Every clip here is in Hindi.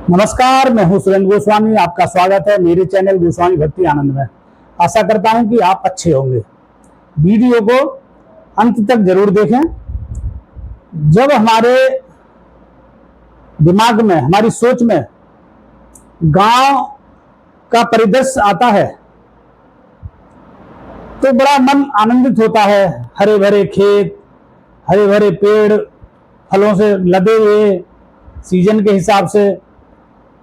नमस्कार, मैं हूं सुरेंद्र गोस्वामी। आपका स्वागत है मेरे चैनल गोस्वामी भक्ति आनंद में। आशा करता हूं कि आप अच्छे होंगे। वीडियो को अंत तक जरूर देखें। जब हमारे दिमाग में, हमारी सोच में गांव का परिदृश्य आता है तो बड़ा मन आनंदित होता है। हरे भरे खेत, हरे भरे पेड़, फलों से लदे हुए सीजन के हिसाब से,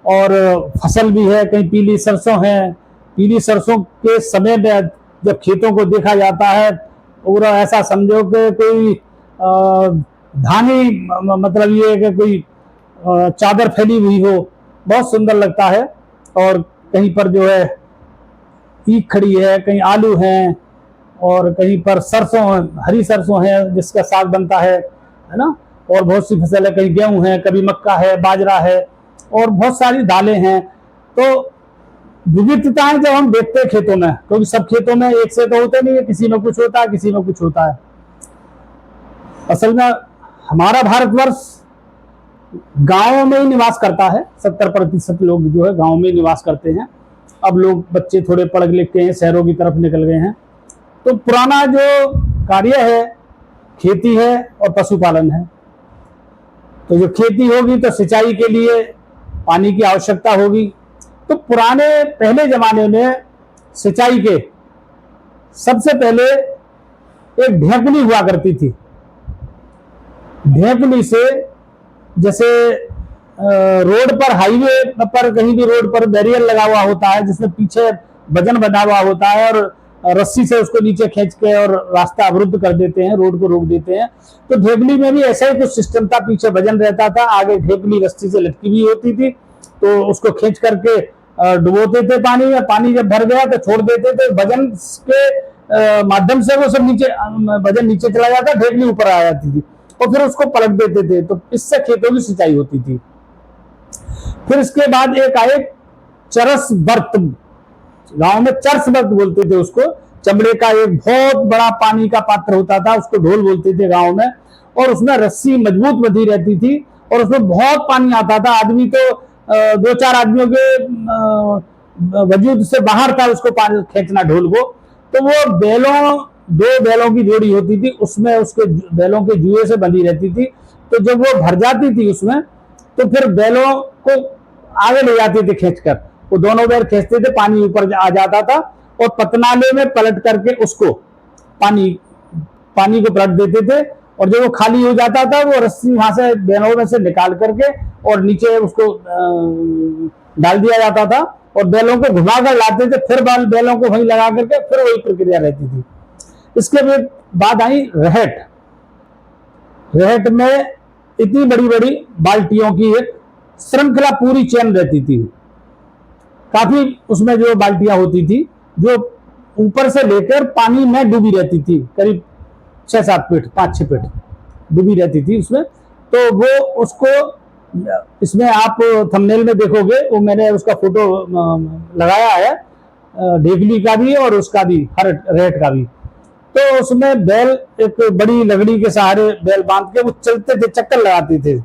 और फसल भी है। कहीं पीली सरसों है। पीली सरसों के समय में जब खेतों को देखा जाता है, पूरा ऐसा समझो कि कोई धानी, मतलब ये कि कोई चादर फैली हुई हो, बहुत सुंदर लगता है। और कहीं पर जो है ईख खड़ी है, कहीं आलू हैं, और कहीं पर सरसों, हरी सरसों है जिसका साग बनता है ना। और बहुत सी फसल है, कहीं गेहूं है, कभी मक्का है, बाजरा है, और बहुत सारी दालें हैं। तो विविधताएं जब हम देखते हैं खेतों में, क्योंकि सब खेतों में एक से तो होते नहीं है, किसी में कुछ होता है, किसी में कुछ होता है। असल में हमारा भारतवर्ष गांवों में ही निवास करता है। 70% लोग जो है गांव में ही निवास करते हैं। अब लोग, बच्चे थोड़े पढ़ लिख के हैं, शहरों की तरफ निकल गए हैं। तो पुराना जो कार्य है खेती है और पशुपालन है। तो जो खेती होगी तो सिंचाई के लिए पानी की आवश्यकता होगी। तो पुराने पहले जमाने में सिंचाई के सबसे पहले एक ढेकनी हुआ करती थी। ढेकनी से, जैसे रोड पर, हाईवे पर, कहीं भी रोड पर बैरियर लगा हुआ होता है जिसमें पीछे वजन बना हुआ होता है, और रस्सी से उसको नीचे खींच के और रास्ता अवरुद्ध कर देते हैं, रोड को रोक देते हैं। तो ढेकनी में भी ऐसा ही कुछ सिस्टम था। पीछे वजन रहता था, आगे ढेकनी रस्सी से लटकी हुई होती थी। तो उसको खींच करके डुबोते थे पानी में। पानी जब भर गया तो छोड़ देते थे। वजन के माध्यम से वो सब नीचे, वजन नीचे चला जाता, ढेकनी ऊपर आ जाती थी, और फिर उसको पलट देते थे। तो इससे खेतों की सिंचाई होती थी। फिर इसके बाद एक आए चरस बर्त। गांव में चरस बर्त बोलते थे उसको। चमड़े का एक बहुत बड़ा पानी का पात्र होता था, उसको ढोल बोलते थे गांव में। और उसमें रस्सी मजबूत बंधी रहती थी, और उसमें बहुत पानी आता था। आदमी तो 2-4 आदमियों के वजूद से बाहर था उसको पानी खींचना, ढोल को। तो वो दो बैलों की जोड़ी होती थी, उसमें उसके बैलों के जुए से बंधी रहती थी। तो जब वो भर जाती थी उसमें, तो फिर बैलों को आगे ले जाते थे खींचकर। वो दोनों बैल खींचते थे, पानी ऊपर आ जाता था, और पतनाले में पलट करके उसको पानी को पलट देते थे। और जब वो खाली हो जाता था, वो रस्सी वहां से बैलों में से निकाल करके और नीचे उसको डाल दिया जाता था, और बैलों को घुमाकर लाते थे। फिर बैलों को वहीं लगा करके फिर वही प्रक्रिया रहती थी। इसके बाद आई रहट। रहट में इतनी बड़ी बड़ी बाल्टियों की एक श्रृंखला, पूरी चेन रहती थी। काफी उसमें जो बाल्टियां होती थी, जो ऊपर से लेकर पानी में डूबी रहती थी, करीब 6-7 फीट, 5-6 फीट डूबी रहती थी उसमें। तो वो उसको, इसमें आप थंबनेल में देखोगे, वो मैंने उसका फोटो लगाया है, ढेकली का भी और उसका भी, हर रेट का भी। तो उसमें बैल एक बड़ी लकड़ी के सहारे बैल बांध के वो चलते थे, चक्कर लगाते थे।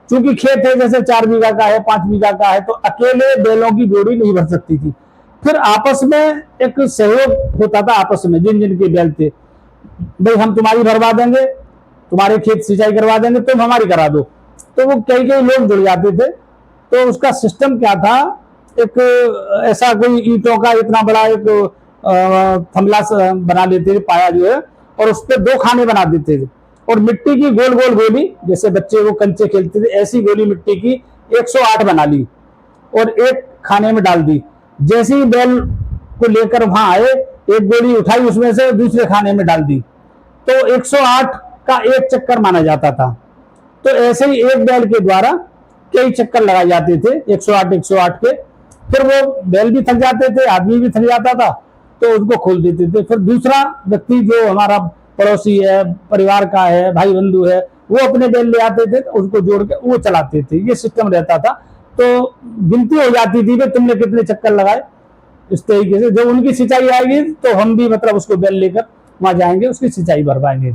क्योंकि खेत है, जैसे 4 बीघा का है, 5 बीघा का है, तो अकेले बैलों की जोड़ी नहीं भर सकती थी। फिर आपस में एक सहयोग होता था, आपस में जिन जिन के बैल थे, भाई हम तुम्हारी भरवा देंगे, तुम्हारे खेत सिंचाई करवा देंगे, तुम हमारी करा दो। तो वो कई लोग जुड़ जाते थे। तो उसका सिस्टम क्या था, एक ऐसा कोई ईंटों का इतना बड़ा एक थमला बना लेते थे, पाया जो है, और उस पर 2 खाने बना देते थे, और मिट्टी की गोल गोल गोली, जैसे बच्चे वो कंचे खेलते थे, ऐसी गोली मिट्टी की 108 बना ली और एक खाने में डाल दी। जैसे ही बैल को लेकर वहां आए, एक गोली उठाई उसमें से, दूसरे खाने में डाल दी, तो 108 का एक चक्कर माना जाता था। तो ऐसे ही एक बैल के द्वारा कई चक्कर लगाए जाते थे, 108 के। फिर वो बैल भी थक जाते थे, आदमी भी थक जाता था, तो उसको खोल देते थे। फिर दूसरा व्यक्ति जो हमारा पड़ोसी है, परिवार का है, भाई बंधु है, वो अपने बैल ले आते थे, तो उसको जोड़ के वो चलाते थे। ये सिस्टम रहता था। तो गिनती हो जाती थी कि तुमने कितने चक्कर लगाए। इस तरीके से जब उनकी सिंचाई आएगी तो हम भी, मतलब उसको बैल लेकर वहां जाएंगे, उसकी सिंचाई भरवाएंगे।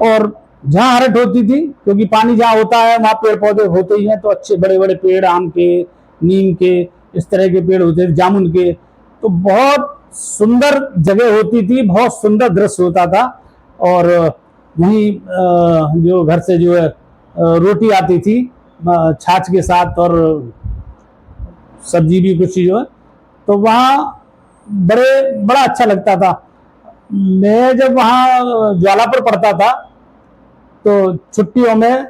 और जहाँ हरट होती थी, क्योंकि पानी जहाँ होता है वहाँ पेड़ पौधे होते ही हैं, तो अच्छे बड़े बड़े पेड़, आम के, नीम के, इस तरह के पेड़ होते थे, जामुन के, तो बहुत सुंदर जगह होती थी, बहुत सुंदर दृश्य होता था। और वहीं जो घर से जो है रोटी आती थी छाछ के साथ, और सब्जी भी कुछ चीज़ है, तो वहाँ बड़ा अच्छा लगता था। मैं जब वहाँ ज्वालापुर पढ़ता था, तो छुट्टियों में,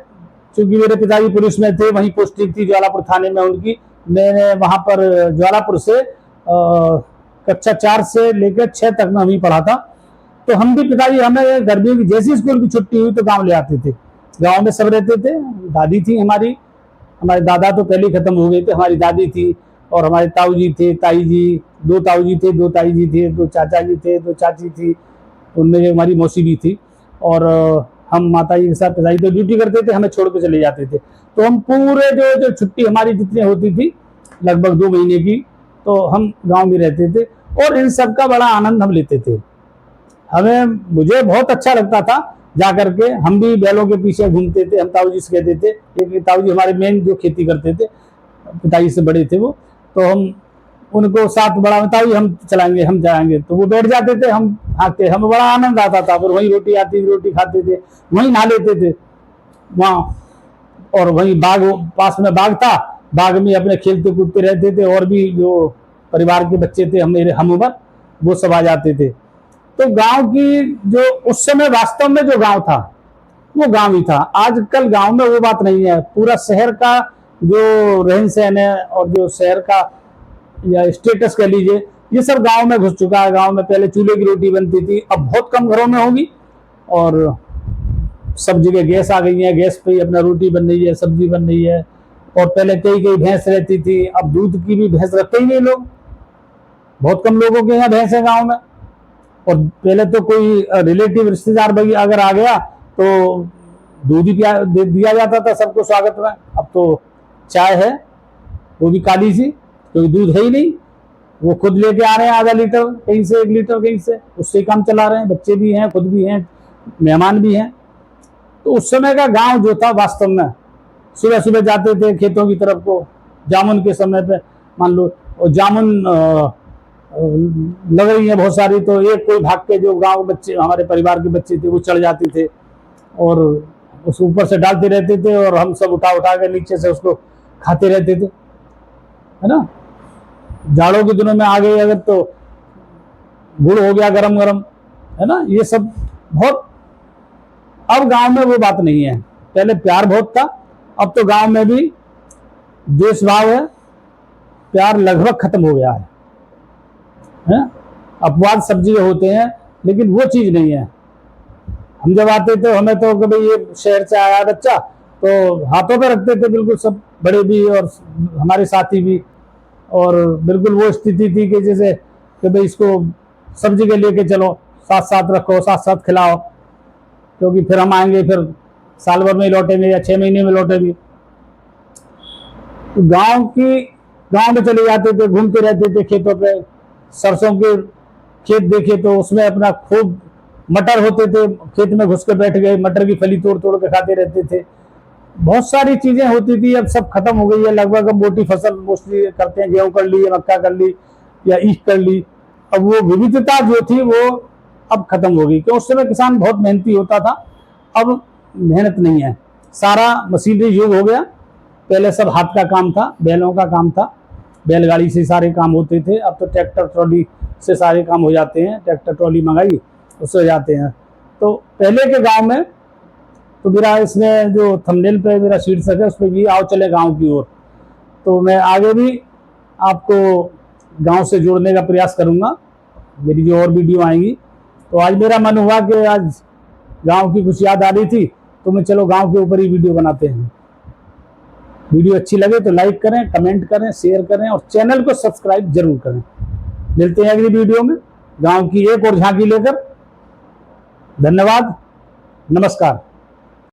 चूंकि मेरे पिताजी पुलिस में थे, वहीं पोस्टिंग थी ज्वालापुर थाने में उनकी, मैंने वहाँ पर ज्वालापुर से कक्षा 4 से लेकर 6 तक में वहीं पढ़ा था। तो हम भी, पिताजी हमें गर्मियों की जैसी स्कूल की छुट्टी हुई तो गांव ले आते थे। गांव में सब रहते थे, दादी थी हमारे दादा तो पहले ही खत्म हो गए थे, हमारी दादी थी, और हमारे ताऊ जी थे, ताई जी, 2 ताऊ जी थे, 2 ताई जी थे, 2 चाचा जी थे, 2 चाची थी, उनमें हमारी मौसी भी थी। और हम माता जी के साथ, पिताजी तो ड्यूटी करते थे, हमें छोड़ के चले जाते थे। तो हम पूरे जो छुट्टी हमारी जितनी होती थी, लगभग 2 महीने की, तो हम गांव में रहते थे, और इन सब का बड़ा आनंद हम लेते थे। मुझे बहुत अच्छा लगता था जा करके। हम भी बैलों के पीछे घूमते थे, हम ताऊ जी से कहते थे, एक ताऊ जी हमारे मेन जो खेती करते थे, पिताजी से बड़े थे वो, तो हम उनको साथ बड़ा, ताऊ जी हम चलाएंगे, हम जाएंगे, तो वो बैठ जाते थे, हम आते, हमें बड़ा आनंद आता था। फिर वहीं रोटी आती, रोटी खाते थे, वहीं नहा लेते थे वहाँ, और वहीं बाग, पास में बाग था, बाग में अपने खेलते कूदते रहते थे, और भी जो परिवार के बच्चे थे हम उम्र, वो सब आ जाते थे। तो गांव की जो उस समय वास्तव में जो गांव था वो गांव ही था। आजकल गांव में वो बात नहीं है। पूरा शहर का जो रहन सहन है, और जो शहर का या स्टेटस कह लीजिए, ये सब गांव में घुस चुका है। गांव में पहले चूल्हे की रोटी बनती थी, अब बहुत कम घरों में होगी, और सब जगह गैस आ गई है, गैस पे ही अपना रोटी बन रही है, सब्जी बन रही है। और पहले कई कई भैंस रहती थी, अब दूध की भी भैंस रखते ही नहीं लोग, बहुत कम लोगों के यहाँ भैंस है गाँव में। और पहले तो कोई रिलेटिव रिश्तेदार भाई अगर आ गया तो दूध ही दिया जाता था सबको स्वागत में। अब तो चाय है, वो भी काली सी, क्योंकि दूध है ही नहीं, वो खुद लेके आ रहे हैं आधा लीटर कहीं से, 1 लीटर कहीं से, उससे काम चला रहे हैं। बच्चे भी हैं, खुद भी हैं, मेहमान भी हैं। तो उस समय का गांव जो था वास्तव में, सुबह सुबह जाते थे खेतों की तरफ को, जामुन के समय पे मान लो, और जामुन लग रही है बहुत सारी, तो एक कोई भाग के, जो गांव बच्चे हमारे परिवार के बच्चे थे, वो चढ़ जाते थे और उस ऊपर से डालते रहते थे, और हम सब उठा उठा के नीचे से उसको खाते रहते थे, है ना। जाड़ों के दिनों में आ गए अगर, तो गुड़ हो गया गरम गरम, है ना, ये सब बहुत। अब गांव में वो बात नहीं है। पहले प्यार बहुत था, अब तो गांव में भी द्वेष भाव है, प्यार लगभग खत्म हो गया है। अपवाद सब जगह होते हैं, लेकिन वो चीज नहीं है। हम जब आते थे, हमें तो कभी ये शहर से आया बच्चा, तो हाथों पे रखते थे बिल्कुल सब, बड़े भी और हमारे साथी भी, और बिल्कुल वो स्थिति थी कि जैसे कि भाई इसको सब जगह लेके चलो, साथ साथ रखो, साथ साथ खिलाओ, क्योंकि फिर हम आएंगे, फिर साल भर में लौटेंगे या 6 महीने में लौटेंगे। तो गांव में चले जाते थे, घूमते रहते थे खेतों पे। सरसों के खेत देखे तो उसमें अपना खूब मटर होते थे, खेत में घुस के बैठ गए, मटर की फली तोड़ तोड़ के खाते रहते थे। बहुत सारी चीजें होती थी, अब सब खत्म हो गई है लगभग। अब मोटी फसल मोस्टली करते हैं, गेहूं कर ली, मक्का कर ली, या ईख कर ली। अब वो विविधता जो थी वो अब खत्म हो गई, क्योंकि उस समय किसान बहुत मेहनती होता था, अब मेहनत नहीं है, सारा मशीनरी युग हो गया। पहले सब हाथ का काम था, बैलों का काम था, बैलगाड़ी से सारे काम होते थे। अब तो ट्रैक्टर ट्रॉली से सारे काम हो जाते हैं, ट्रैक्टर ट्रॉली मंगाई, उससे हो जाते हैं। तो पहले के गांव में, तो मेरा इसमें जो थंबनेल पे मेरा शीर्षक है, उस पर भी आओ चले गांव की ओर। तो मैं आगे भी आपको गांव से जोड़ने का प्रयास करूंगा, मेरी जो और वीडियो आएंगी। तो आज मेरा मन हुआ कि आज गांव की कुछ याद आ रही थी, तो मैं चलो गांव के ऊपर ही वीडियो बनाते हैं। वीडियो अच्छी लगे तो लाइक करें, कमेंट करें, शेयर करें, और चैनल को सब्सक्राइब जरूर करें। मिलते हैं अगली वीडियो में गांव की एक और झांकी लेकर। धन्यवाद, नमस्कार।